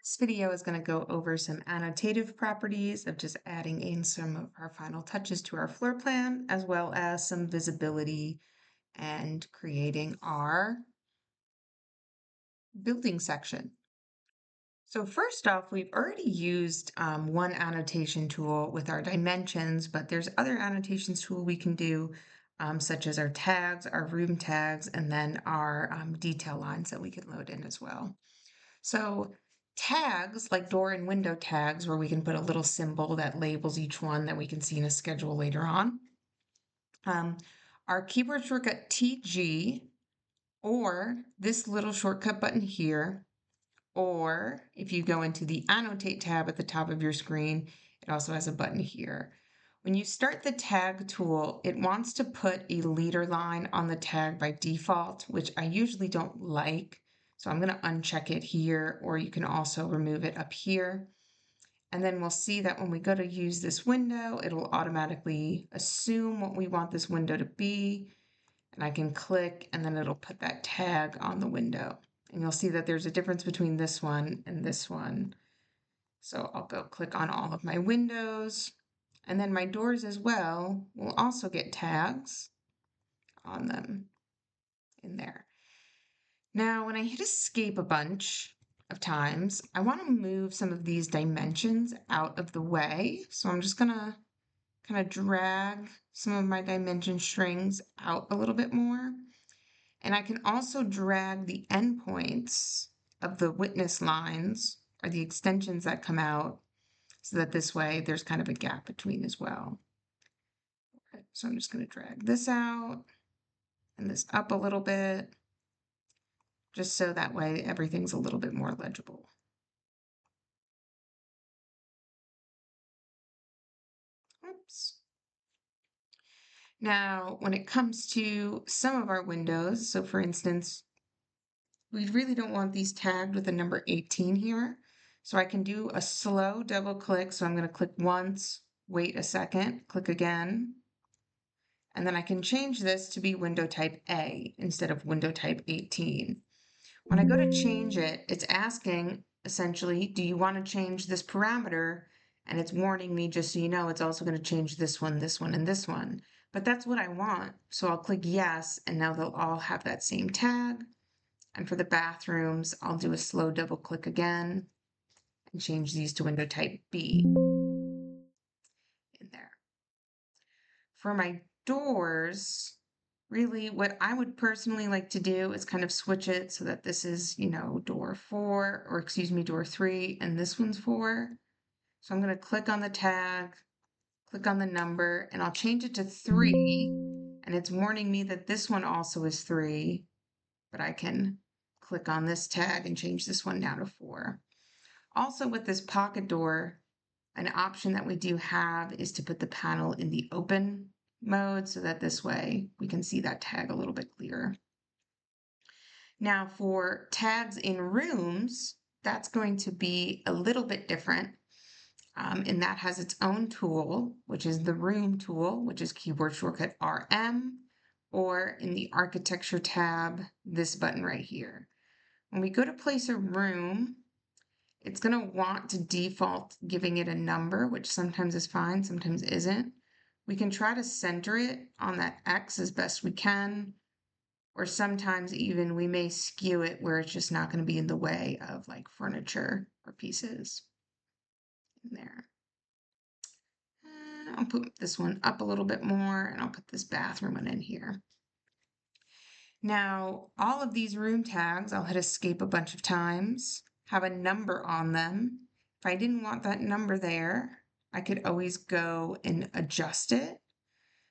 This video is going to go over some annotative properties of just adding in some of our final touches to our floor plan, as well as some visibility and creating our building section. So first off, we've already used one annotation tool with our dimensions, but there's other annotations tool we can do, such as our tags, our room tags, and then our detail lines that we can load in as well. So tags, like door and window tags, where we can put a little symbol that labels each one that we can see in a schedule later on. Our keyboard shortcut TG, or this little shortcut button here, or if you go into the Annotate tab at the top of your screen, it also has a button here. When you start the tag tool, it wants to put a leader line on the tag by default, which I usually don't like. So I'm going to uncheck it here, or you can also remove it up here. And then we'll see that when we go to use this window, it'll automatically assume what we want this window to be. And I can click, and then it'll put that tag on the window. And you'll see that there's a difference between this one and this one. So I'll go click on all of my windows. And then my doors as well will also get tags on them in there. Now, when I hit escape a bunch of times, I want to move some of these dimensions out of the way. So I'm just going to kind of drag some of my dimension strings out a little bit more. And I can also drag the endpoints of the witness lines or the extensions that come out so that this way there's kind of a gap between as well. Okay, so I'm just going to drag this out and this up a little bit, just so that way everything's a little bit more legible. Oops. Now, when it comes to some of our windows, so for instance, we really don't want these tagged with the number 18 here. So I can do a slow double click. So I'm going to click once, wait a second, click again. And then I can change this to be window type A instead of window type 18. When I go to change it, it's asking essentially, do you want to change this parameter? And it's warning me, just so you know, it's also going to change this one, and this one. But that's what I want. So I'll click yes, and now they'll all have that same tag. And for the bathrooms, I'll do a slow double click again and change these to window type B in there. For my doors, really what I would personally like to do is kind of switch it so that this is, door 4, or excuse me, door 3, and this one's 4. So I'm going to click on the tag, click on the number, and I'll change it to 3. And it's warning me that this one also is 3, but I can click on this tag and change this one down to 4. Also with this pocket door, an option that we do have is to put the panel in the open mode so that this way we can see that tag a little bit clearer. Now for tags in rooms, that's going to be a little bit different. And that has its own tool, which is the room tool, which is keyboard shortcut RM, or in the architecture tab, this button right here. When we go to place a room, it's going to want to default giving it a number, which sometimes is fine, sometimes isn't. We can try to center it on that X as best we can, or sometimes even we may skew it where it's just not going to be in the way of like furniture or pieces in there. I'll put this one up a little bit more, and I'll put this bathroom one in here. Now, all of these room tags, I'll hit escape a bunch of times, have a number on them. If I didn't want that number there, I could always go and adjust it.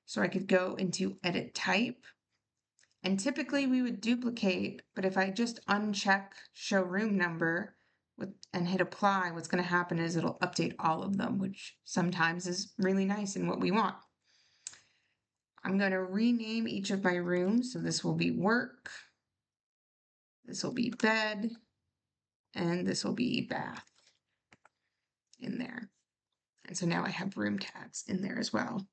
So I could go into edit type, and typically we would duplicate, but if I just uncheck show room number and hit apply, what's going to happen is it'll update all of them, which sometimes is really nice and what we want. I'm going to rename each of my rooms. So this will be work, this will be bed, and this will be bath in there. And so now I have room tags in there as well.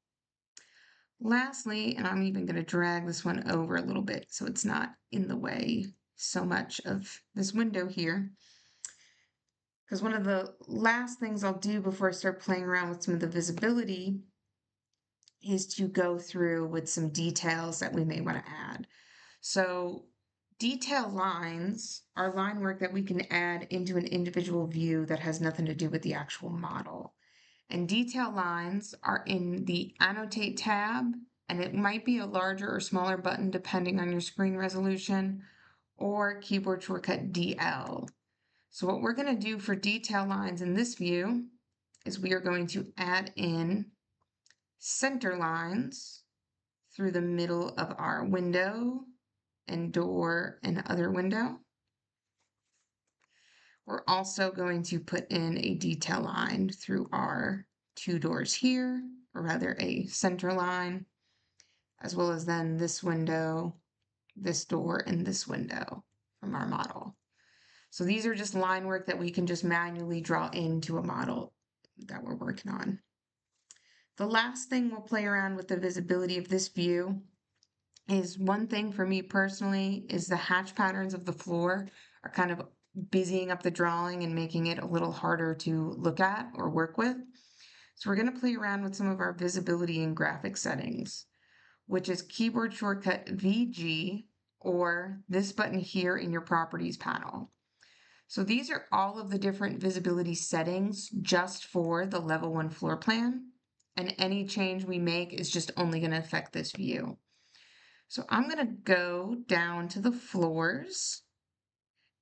Lastly, and I'm even going to drag this one over a little bit so it's not in the way so much of this window here. because one of the last things I'll do before I start playing around with some of the visibility is to go through with some details that we may want to add. So detail lines are line work that we can add into an individual view that has nothing to do with the actual model. And detail lines are in the Annotate tab, and it might be a larger or smaller button depending on your screen resolution, or keyboard shortcut DL. So what we're going to do for detail lines in this view is we are going to add in center lines through the middle of our window and door and other window. We're also going to put in a detail line through our two doors here, or rather a center line, as well as then this window, this door, and this window from our model. So these are just line work that we can just manually draw into a model that we're working on. The last thing we'll play around with the visibility of this view is one thing for me personally is the hatch patterns of the floor are kind of busying up the drawing and making it a little harder to look at or work with. So we're going to play around with some of our visibility and graphic settings, which is keyboard shortcut VG or this button here in your properties panel. So these are all of the different visibility settings just for the level 1 floor plan, and any change we make is just only going to affect this view. So I'm going to go down to the floors,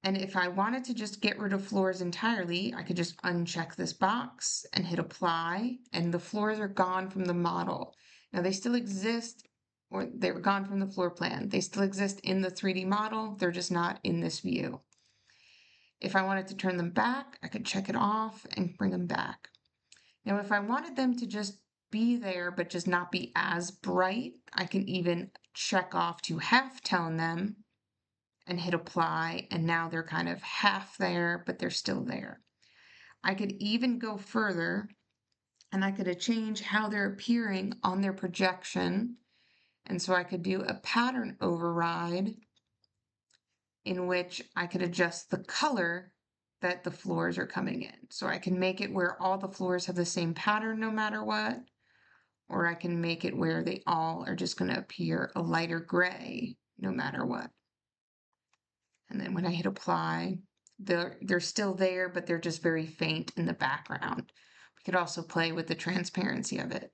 and if I wanted to just get rid of floors entirely, I could just uncheck this box and hit apply, and the floors are gone from the model. Now they still exist, or they were gone from the floor plan. They still exist in the 3D model, they're just not in this view. If I wanted to turn them back, I could check it off and bring them back. Now, if I wanted them to just be there, but just not be as bright, I can even check off to half tone them and hit apply. And now they're kind of half there, but they're still there. I could even go further and I could change how they're appearing on their projection. And so I could do a pattern override in which I could adjust the color that the floors are coming in. So I can make it where all the floors have the same pattern no matter what, or I can make it where they all are just going to appear a lighter gray no matter what. And then when I hit apply, they're still there, but they're just very faint in the background. We could also play with the transparency of it.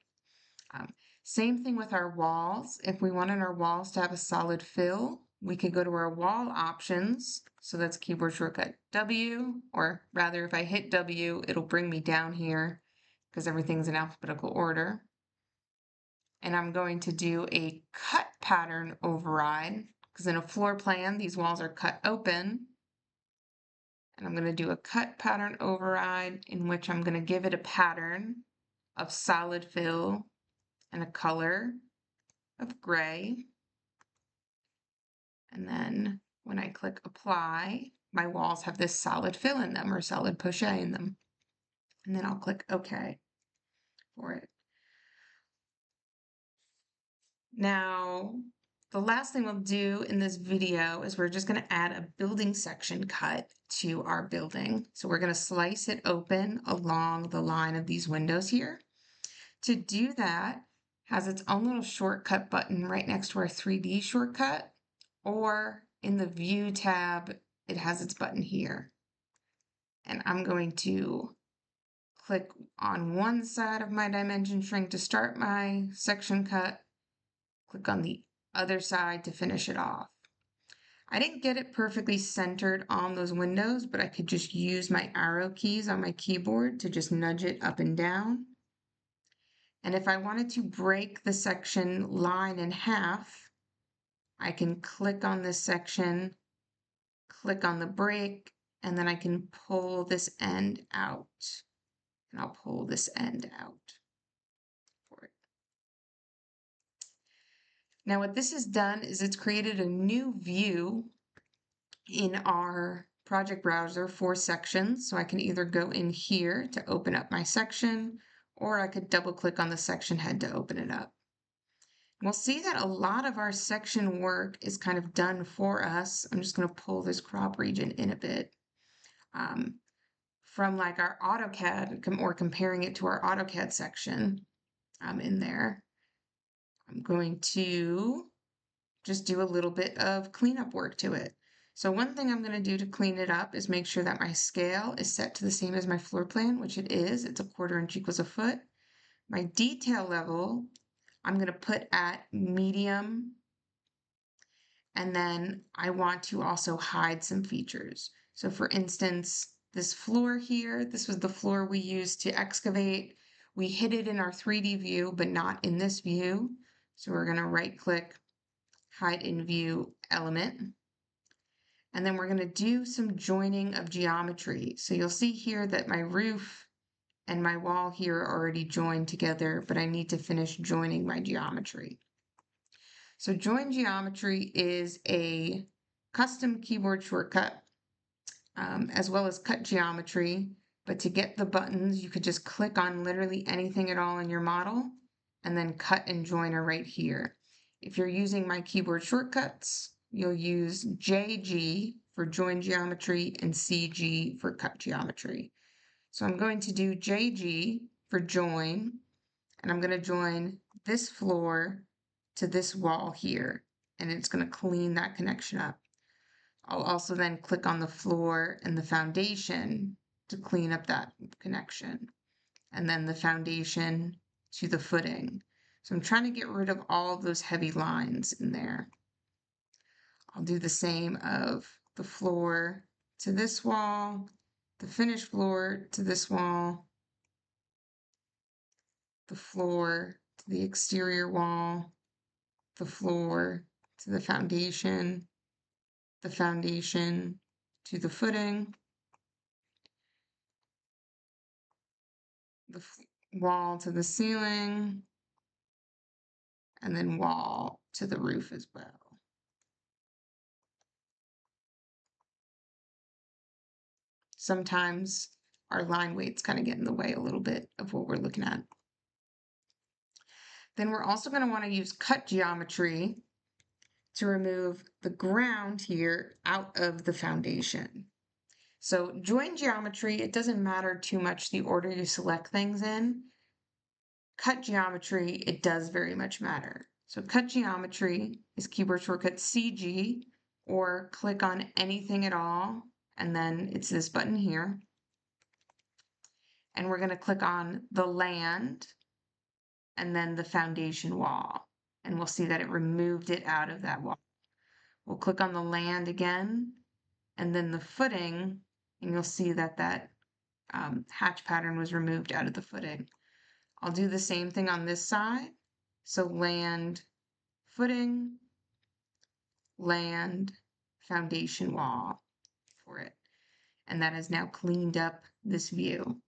Same thing with our walls. If we wanted our walls to have a solid fill, we could go to our wall options. So that's keyboard shortcut W, or rather if I hit W, it'll bring me down here because everything's in alphabetical order. And I'm going to do a cut pattern override because in a floor plan, these walls are cut open. And I'm going to do a cut pattern override in which I'm going to give it a pattern of solid fill and a color of gray. And then when I click apply, my walls have this solid fill in them or solid poche in them. And then I'll click OK for it. Now, the last thing we'll do in this video is we're just going to add a building section cut to our building. So we're going to slice it open along the line of these windows here. To do that, has its own little shortcut button right next to our 3D shortcut, or in the View tab, it has its button here. And I'm going to click on one side of my dimension shrink to start my section cut, click on the other side to finish it off. I didn't get it perfectly centered on those windows, but I could just use my arrow keys on my keyboard to just nudge it up and down. And if I wanted to break the section line in half, I can click on this section, click on the break, and then I can pull this end out. And I'll pull this end out for it. Now what this has done is it's created a new view in our project browser for sections. So I can either go in here to open up my section, or I could double click on the section head to open it up. We'll see that a lot of our section work is kind of done for us. I'm just going to pull this crop region in a bit. from like our AutoCAD or comparing it to our AutoCAD section in there, I'm going to just do a little bit of cleanup work to it. So one thing I'm going to do to clean it up is make sure that my scale is set to the same as my floor plan, which it is. It's 1/4 inch equals a foot. My detail level, I'm going to put at medium, and then I want to also hide some features. So for instance, this floor here, this was the floor we used to excavate. We hid it in our 3D view, but not in this view. So we're going to right click, hide in view element. And then we're going to do some joining of geometry. So you'll see here that my roof and my wall here are already joined together, but I need to finish joining my geometry. So join geometry is a custom keyboard shortcut, as well as cut geometry. But to get the buttons, you could just click on literally anything at all in your model, and then cut and join are right here. If you're using my keyboard shortcuts, you'll use JG for join geometry and CG for cut geometry. So I'm going to do JG for join, and I'm going to join this floor to this wall here, and it's going to clean that connection up. I'll also then click on the floor and the foundation to clean up that connection, and then the foundation to the footing. So I'm trying to get rid of all of those heavy lines in there. I'll do the same of the floor to this wall, the finished floor to this wall, the floor to the exterior wall, the floor to the foundation to the footing, the wall to the ceiling, and then wall to the roof as well. Sometimes our line weights kind of get in the way a little bit of what we're looking at. Then we're also going to want to use cut geometry to remove the ground here out of the foundation. So join geometry, it doesn't matter too much the order you select things in. Cut geometry, it does very much matter. So cut geometry is keyboard shortcut CG, or click on anything at all, and then it's this button here. And we're going to click on the land and then the foundation wall. And we'll see that it removed it out of that wall. We'll click on the land again, and then the footing, and you'll see that that hatch pattern was removed out of the footing. I'll do the same thing on this side. So land, footing, land, foundation wall for it. And that has now cleaned up this view.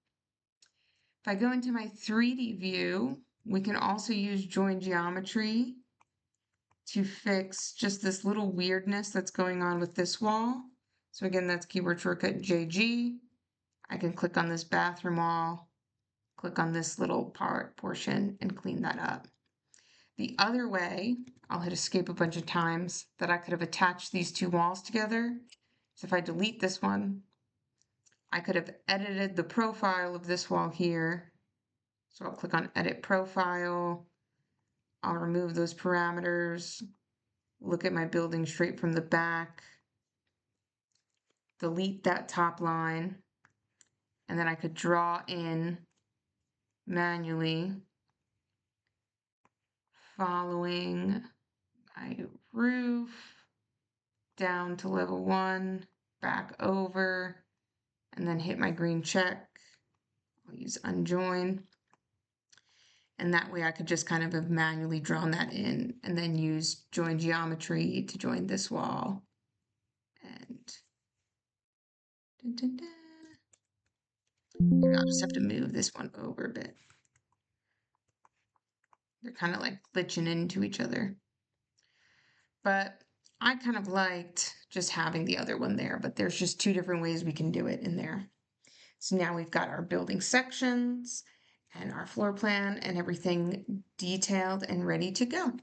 If I go into my 3D view, we can also use join geometry to fix just this little weirdness that's going on with this wall. So again, that's keyboard shortcut JG. I can click on this bathroom wall, click on this little portion, and clean that up. The other way, I'll hit escape a bunch of times, that I could have attached these two walls together. So if I delete this one, I could have edited the profile of this wall here. So I'll click on edit profile. I'll remove those parameters, look at my building straight from the back, delete that top line, and then I could draw in manually following my roof down to level 1, back over, and then hit my green check. I'll use unjoin. And that way I could just kind of have manually drawn that in and then use join geometry to join this wall. And maybe I'll just have to move this one over a bit. They're kind of like glitching into each other. But I kind of liked just having the other one there, but there's just two different ways we can do it in there. So now we've got our building sections and our floor plan and everything detailed and ready to go.